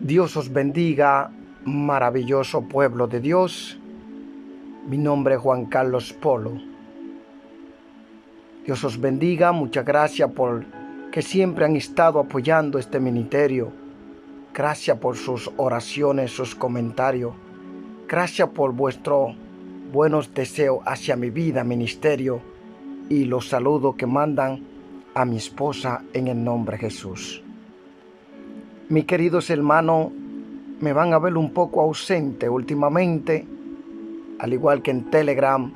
Dios os bendiga, maravilloso pueblo de Dios. Mi nombre es Juan Carlos Polo. Dios os bendiga, muchas gracias por que siempre han estado apoyando este ministerio. Gracias por sus oraciones, sus comentarios. Gracias por vuestros buenos deseos hacia mi vida, ministerio y los saludos que mandan a mi esposa en el nombre de Jesús. Mis queridos hermanos, me van a ver un poco ausente últimamente, al igual que en Telegram,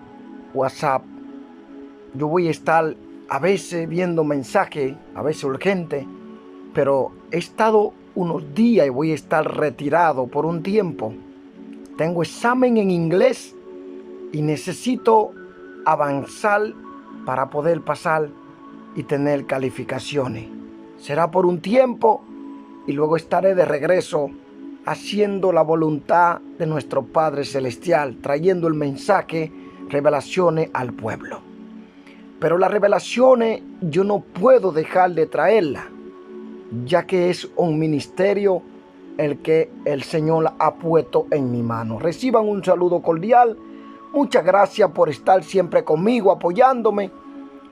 WhatsApp. Yo voy a estar a veces viendo mensajes, a veces urgentes, pero he estado unos días y voy a estar retirado por un tiempo. Tengo examen en inglés y necesito avanzar para poder pasar y tener calificaciones. Será por un tiempo y luego estaré de regreso haciendo la voluntad de nuestro Padre Celestial, trayendo el mensaje, revelaciones al pueblo. Pero las revelaciones yo no puedo dejar de traerlas, ya que es un ministerio el que el Señor ha puesto en mi mano. Reciban un saludo cordial. Muchas gracias por estar siempre conmigo, apoyándome,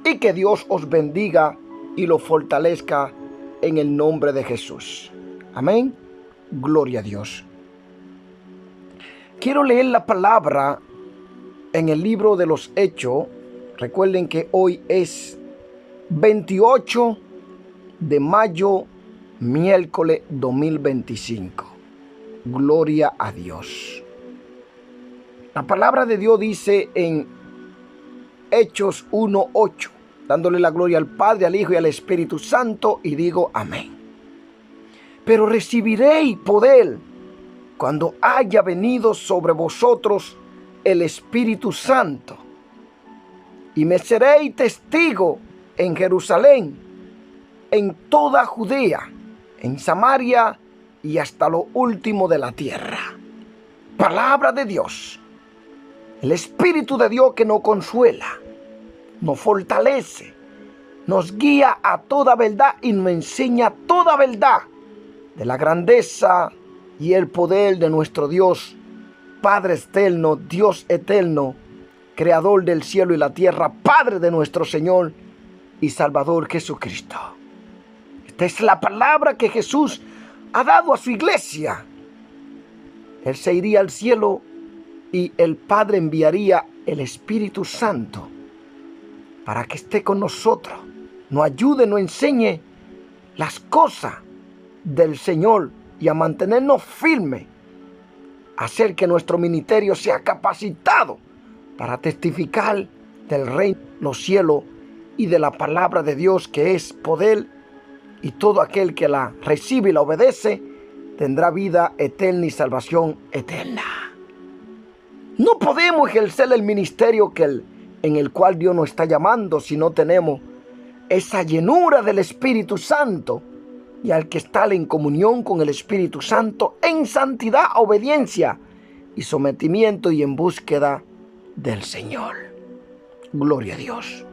y que Dios os bendiga y lo fortalezca en el nombre de Jesús. Amén. Gloria a Dios. Quiero leer la palabra en el libro de los Hechos. Recuerden que hoy es 28 de mayo, miércoles 2025. Gloria a Dios. La palabra de Dios dice en Hechos 1:8, dándole la gloria al Padre, al Hijo y al Espíritu Santo, y digo amén. Pero recibiréis poder cuando haya venido sobre vosotros el Espíritu Santo, y me seréis testigo en Jerusalén, en toda Judea, en Samaria y hasta lo último de la tierra. Palabra de Dios. El Espíritu de Dios que nos consuela, nos fortalece, nos guía a toda verdad y nos enseña toda verdad de la grandeza y el poder de nuestro Dios, Padre eterno, Dios eterno, Creador del cielo y la tierra, Padre de nuestro Señor y Salvador Jesucristo. Esta es la palabra que Jesús ha dado a su iglesia. Él se iría al cielo y el Padre enviaría el Espíritu Santo para que esté con nosotros, nos ayude, nos enseñe las cosas del Señor y a mantenernos firmes, hacer que nuestro ministerio sea capacitado para testificar del reino, los cielos y de la palabra de Dios, que es poder, y todo aquel que la recibe y la obedece tendrá vida eterna y salvación eterna. No podemos ejercer el ministerio en el cual Dios nos está llamando si no tenemos esa llenura del Espíritu Santo, y al que está en comunión con el Espíritu Santo en santidad, obediencia y sometimiento y en búsqueda del Señor. Gloria a Dios.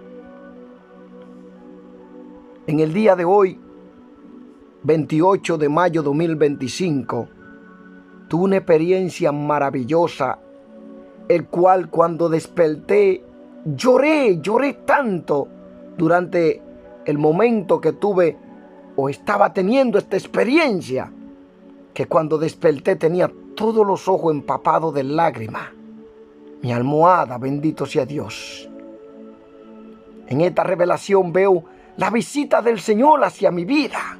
En el día de hoy, 28 de mayo 2025, tuve una experiencia maravillosa, el cual cuando desperté lloré tanto durante el momento que tuve o estaba teniendo esta experiencia, que cuando desperté tenía todos los ojos empapados de lágrimas. Mi almohada, bendito sea Dios. En esta revelación veo la visita del Señor hacia mi vida.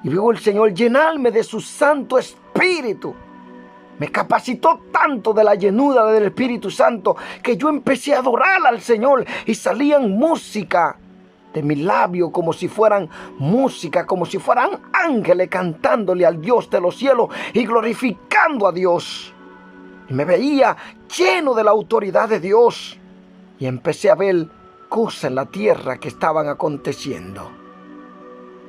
Y veo el Señor llenarme de su Santo Espíritu. Me capacitó tanto de la llenura del Espíritu Santo que yo empecé a adorar al Señor y salían música de mi labio como si fueran música, como si fueran ángeles cantándole al Dios de los cielos y glorificando a Dios. Y me veía lleno de la autoridad de Dios y empecé a ver cosas en la tierra que estaban aconteciendo.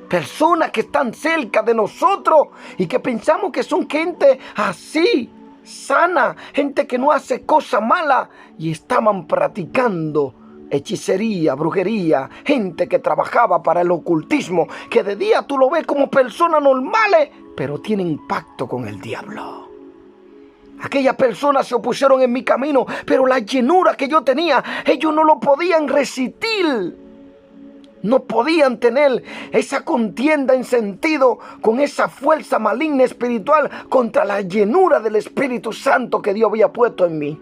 Personas que están cerca de nosotros y que pensamos que son gente así, sana, gente que no hace cosas malas, y estaban practicando hechicería, brujería, gente que trabajaba para el ocultismo, que de día tú lo ves como personas normales, pero tienen pacto con el diablo. Aquellas personas se opusieron en mi camino, pero la llenura que yo tenía, ellos no lo podían resistir. No podían tener esa contienda en sentido con esa fuerza maligna espiritual contra la llenura del Espíritu Santo que Dios había puesto en mí.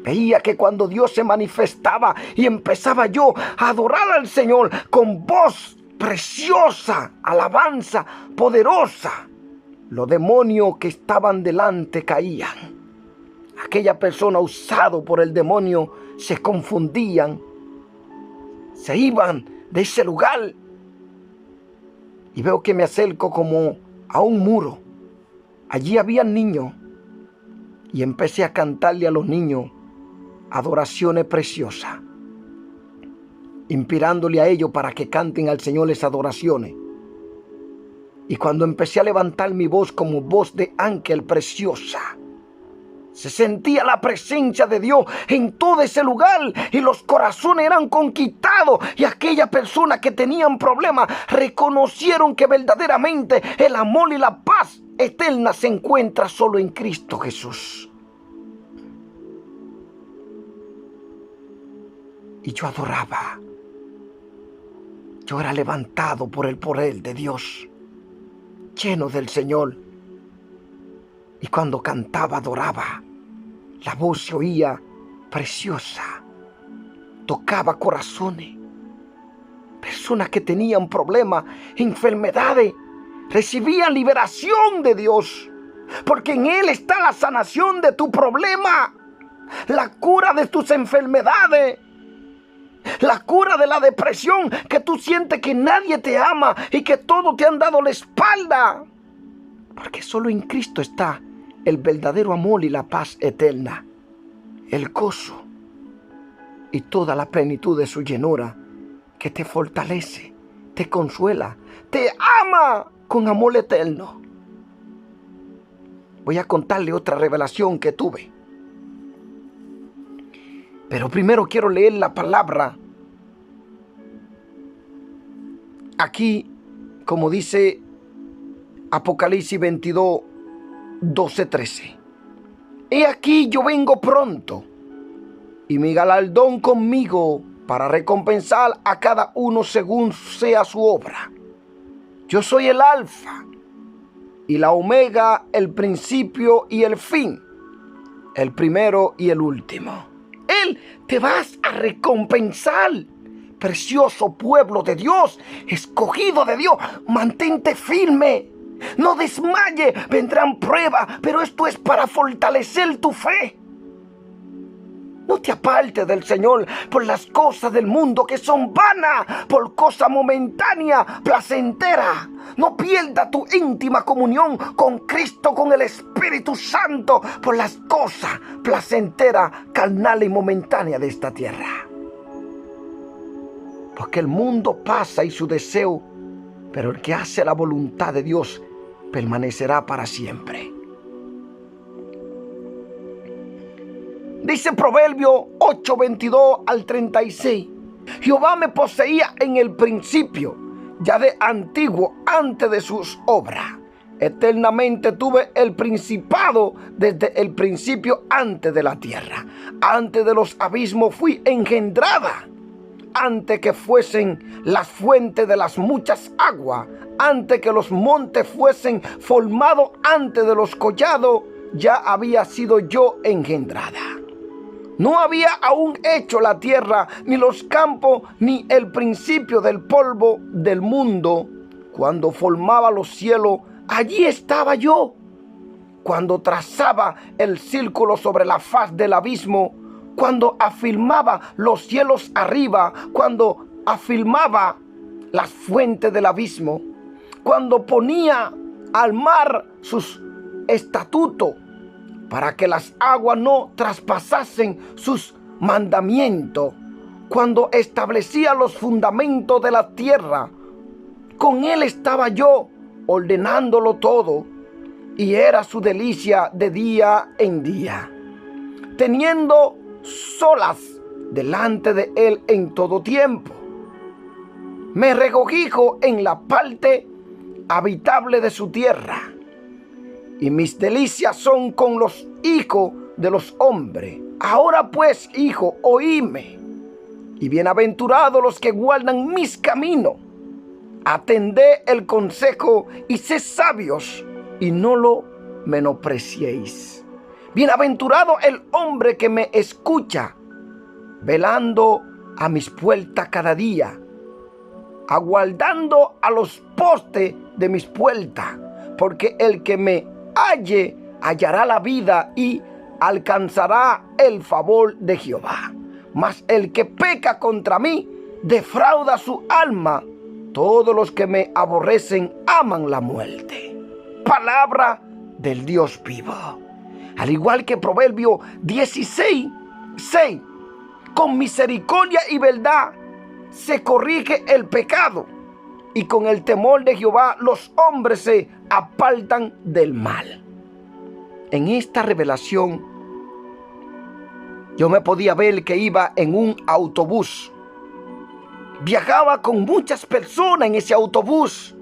Veía que cuando Dios se manifestaba y empezaba yo a adorar al Señor con voz preciosa, alabanza poderosa, los demonios que estaban delante caían. Aquella persona usada por el demonio se confundían, se iban de ese lugar. Y veo que me acerco como a un muro. Allí había niños y empecé a cantarle a los niños adoraciones preciosas, inspirándole a ellos para que canten al Señor esas adoraciones. Y cuando empecé a levantar mi voz como voz de ángel preciosa, se sentía la presencia de Dios en todo ese lugar y los corazones eran conquistados. Y aquellas personas que tenían problemas reconocieron que verdaderamente el amor y la paz eterna se encuentra solo en Cristo Jesús. Y yo adoraba. Yo era levantado por el poder de Dios, lleno del Señor. Y cuando cantaba, adoraba, la voz se oía preciosa. Tocaba corazones. Personas que tenían problemas, enfermedades, recibían liberación de Dios. Porque en Él está la sanación de tu problema, la cura de tus enfermedades, la cura de la depresión, que tú sientes que nadie te ama y que todos te han dado la espalda. Porque solo en Cristo está el verdadero amor y la paz eterna, el gozo y toda la plenitud de su llenura, que te fortalece, te consuela, te ama con amor eterno. Voy a contarle otra revelación que tuve. Pero primero quiero leer la palabra. Aquí, como dice Apocalipsis 22, 12, 13. He aquí yo vengo pronto, y mi galardón conmigo para recompensar a cada uno según sea su obra. Yo soy el Alfa y la Omega, el principio y el fin, el primero y el último. Él te vas a recompensar, precioso pueblo de Dios, escogido de Dios. Mantente firme, no desmaye. Vendrán pruebas, pero esto es para fortalecer tu fe. No te apartes del Señor por las cosas del mundo que son vanas, por cosas momentáneas, placenteras. No pierdas tu íntima comunión con Cristo, con el Espíritu Santo, por las cosas placenteras, carnales y momentáneas de esta tierra. Porque el mundo pasa y su deseo, pero el que hace la voluntad de Dios permanecerá para siempre. Dice Proverbio 8, 22 al 36. Jehová me poseía en el principio, ya de antiguo, antes de sus obras. Eternamente tuve el principado desde el principio, antes de la tierra. Antes de los abismos fui engendrada, antes que fuesen las fuentes de las muchas aguas, antes que los montes fuesen formados, antes de los collados, ya había sido yo engendrada. No había aún hecho la tierra, ni los campos, ni el principio del polvo del mundo. Cuando formaba los cielos, allí estaba yo. Cuando trazaba el círculo sobre la faz del abismo, cuando afirmaba los cielos arriba, cuando afirmaba las fuentes del abismo, cuando ponía al mar sus estatutos, para que las aguas no traspasasen sus mandamientos, cuando establecía los fundamentos de la tierra, con él estaba yo, ordenándolo todo, y era su delicia de día en día. Teniendo solas delante de Él en todo tiempo. Me regocijo en la parte habitable de su tierra, y mis delicias son con los hijos de los hombres. Ahora pues, hijo, oíme, y bienaventurados los que guardan mis caminos. Atended el consejo y sed sabios, y no lo menospreciéis. Bienaventurado el hombre que me escucha, velando a mis puertas cada día, aguardando a los postes de mis puertas, porque el que me halle hallará la vida y alcanzará el favor de Jehová. Mas el que peca contra mí defrauda su alma. Todos los que me aborrecen aman la muerte. Palabra del Dios vivo. Al igual que Proverbio 16:6, con misericordia y verdad se corrige el pecado, y con el temor de Jehová los hombres se apartan del mal. En esta revelación yo me podía ver que iba en un autobús. Viajaba con muchas personas en ese autobús.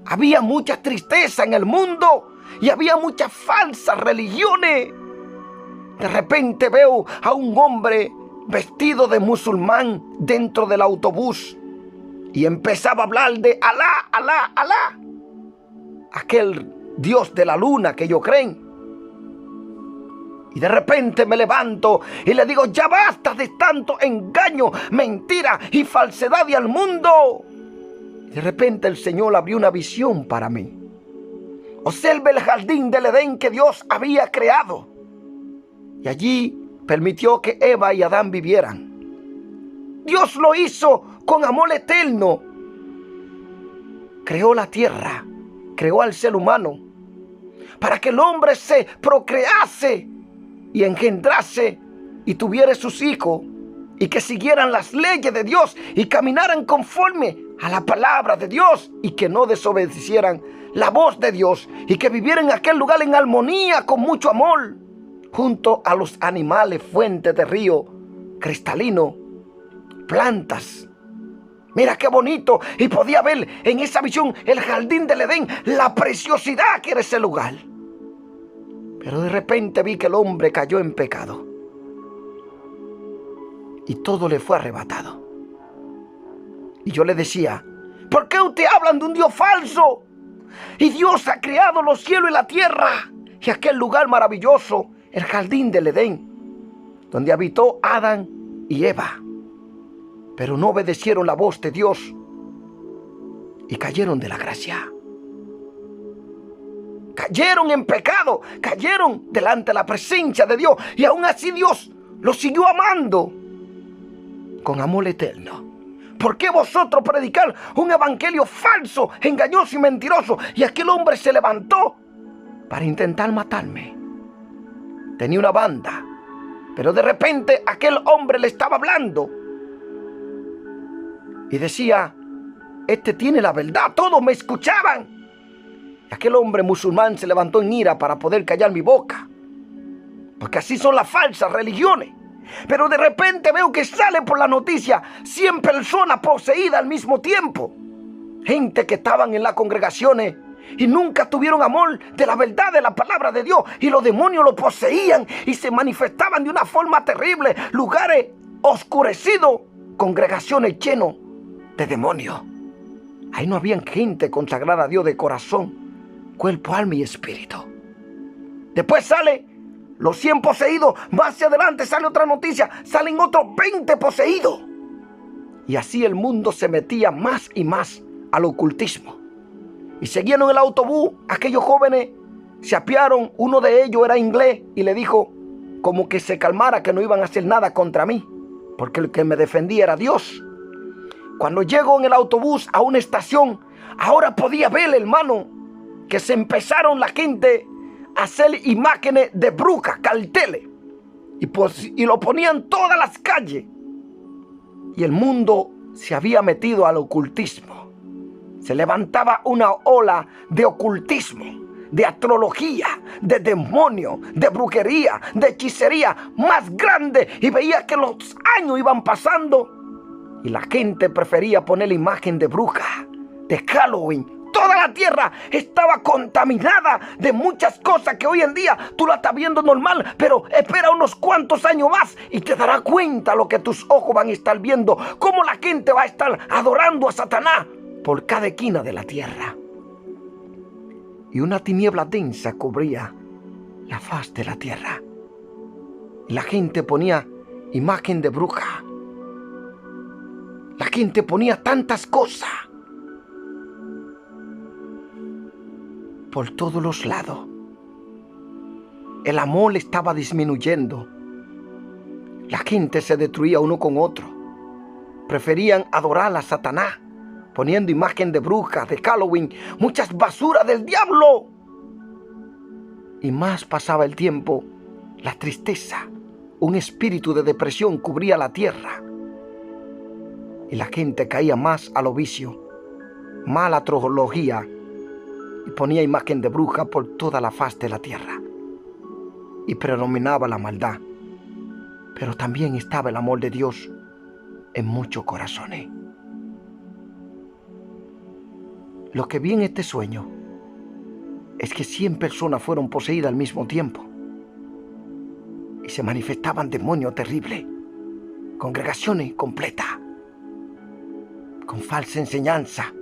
Había mucha tristeza en el mundo y había muchas falsas religiones. De repente veo a un hombre vestido de musulmán dentro del autobús y empezaba a hablar de Alá, Alá, Alá, aquel Dios de la luna que ellos creen. Y de repente me levanto y le digo: ya basta de tanto engaño, mentira y falsedad al mundo. De repente el Señor abrió una visión para mí. Observe el jardín del Edén que Dios había creado. Y allí permitió que Eva y Adán vivieran. Dios lo hizo con amor eterno. Creó la tierra, creó al ser humano, para que el hombre se procrease y engendrase y tuviera sus hijos, y que siguieran las leyes de Dios y caminaran conforme a la palabra de Dios, y que no desobedecieran la voz de Dios, y que vivieran en aquel lugar en armonía con mucho amor, junto a los animales, fuentes de río cristalino, plantas. Mira qué bonito. Y podía ver en esa visión el jardín del Edén, la preciosidad que era ese lugar. Pero de repente vi que el hombre cayó en pecado y todo le fue arrebatado. Y yo le decía: ¿por qué ustedes hablan de un Dios falso? Y Dios ha creado los cielos y la tierra y aquel lugar maravilloso, el jardín del Edén, donde habitó Adán y Eva. Pero no obedecieron la voz de Dios y cayeron de la gracia. Cayeron en pecado, cayeron delante de la presencia de Dios, y aún así Dios los siguió amando con amor eterno. ¿Por qué vosotros predicar un evangelio falso, engañoso y mentiroso? Y aquel hombre se levantó para intentar matarme. Tenía una banda, pero de repente aquel hombre le estaba hablando y decía: este tiene la verdad. Todos me escuchaban. Y aquel hombre musulmán se levantó en ira para poder callar mi boca, porque así son las falsas religiones. Pero de repente veo que sale por la noticia 100 personas poseídas al mismo tiempo. Gente que estaban en las congregaciones y nunca tuvieron amor de la verdad de la palabra de Dios, y los demonios lo poseían y se manifestaban de una forma terrible. Lugares oscurecidos, congregaciones llenas de demonios. Ahí no había gente consagrada a Dios de corazón, cuerpo, alma y espíritu. Después sale los 100 poseídos. Más hacia adelante sale otra noticia, salen otros 20 poseídos. Y así el mundo se metía más y más al ocultismo. Y seguían en el autobús. Aquellos jóvenes se apiaron. Uno de ellos era inglés y le dijo como que se calmara, que no iban a hacer nada contra mí, porque el que me defendía era Dios. Cuando llego en el autobús a una estación, ahora podía ver, hermano, que se empezaron la gente a hacer imágenes de brujas, carteles, y lo ponían en todas las calles. Y el mundo se había metido al ocultismo. Se levantaba una ola de ocultismo. de astrología, de demonio, de brujería, de hechicería más grande, y veía que los años iban pasando y la gente prefería poner la imagen de bruja, de Halloween. Toda la tierra estaba contaminada de muchas cosas que hoy en día tú la estás viendo normal, pero espera unos cuantos años más y te darás cuenta lo que tus ojos van a estar viendo, cómo la gente va a estar adorando a Satanás por cada esquina de la tierra. Y una tiniebla densa cubría la faz de la tierra. Y la gente ponía imagen de bruja. La gente ponía tantas cosas por todos los lados. El amor estaba disminuyendo. La gente se destruía uno con otro. Preferían adorar a Satanás, poniendo imagen de brujas, de Halloween, muchas basuras del diablo. Y más pasaba el tiempo, la tristeza, un espíritu de depresión cubría la tierra. Y la gente caía más a lo vicio, más a la astrología, y ponía imagen de bruja por toda la faz de la tierra. Y predominaba la maldad. Pero también estaba el amor de Dios en muchos corazones. Lo que vi en este sueño es que 100 personas fueron poseídas al mismo tiempo. Y se manifestaban demonios terribles. Congregaciones completas. Con falsa enseñanza.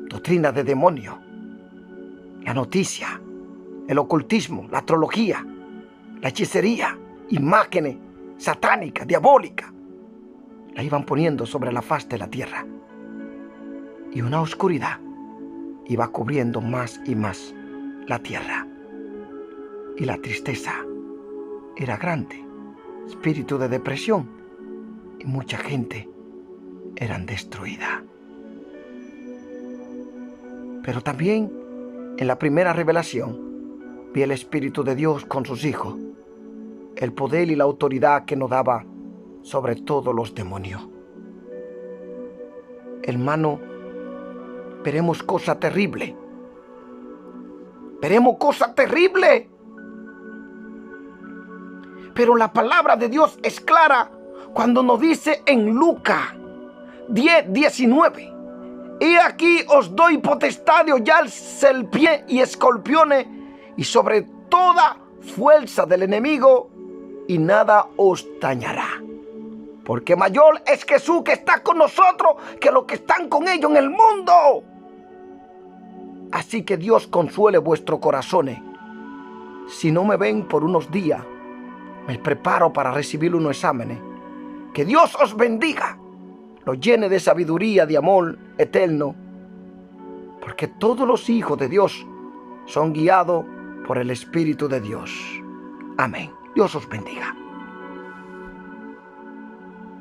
Doctrina de demonios. La noticia, el ocultismo, la astrología, la hechicería, imágenes satánicas, diabólicas, la iban poniendo sobre la faz de la tierra. Y una oscuridad iba cubriendo más y más la tierra. Y la tristeza era grande, espíritu de depresión, y mucha gente eran destruida. Pero también en la primera revelación vi el Espíritu de Dios con sus hijos, el poder y la autoridad que nos daba sobre todos los demonios. Hermano, veremos cosas terribles. Veremos cosas terribles. Pero la palabra de Dios es clara cuando nos dice en Lucas 10:19. He aquí os doy potestad de hollar serpientes y escorpiones y sobre toda fuerza del enemigo, y nada os dañará. Porque mayor es Jesús que está con nosotros que los que están con ellos en el mundo. Así que Dios consuele vuestros corazones. Si no me ven por unos días, me preparo para recibir unos exámenes. Que Dios os bendiga, los llene de sabiduría, de amor eterno, porque todos los hijos de Dios son guiados por el Espíritu de Dios. Amén. Dios os bendiga.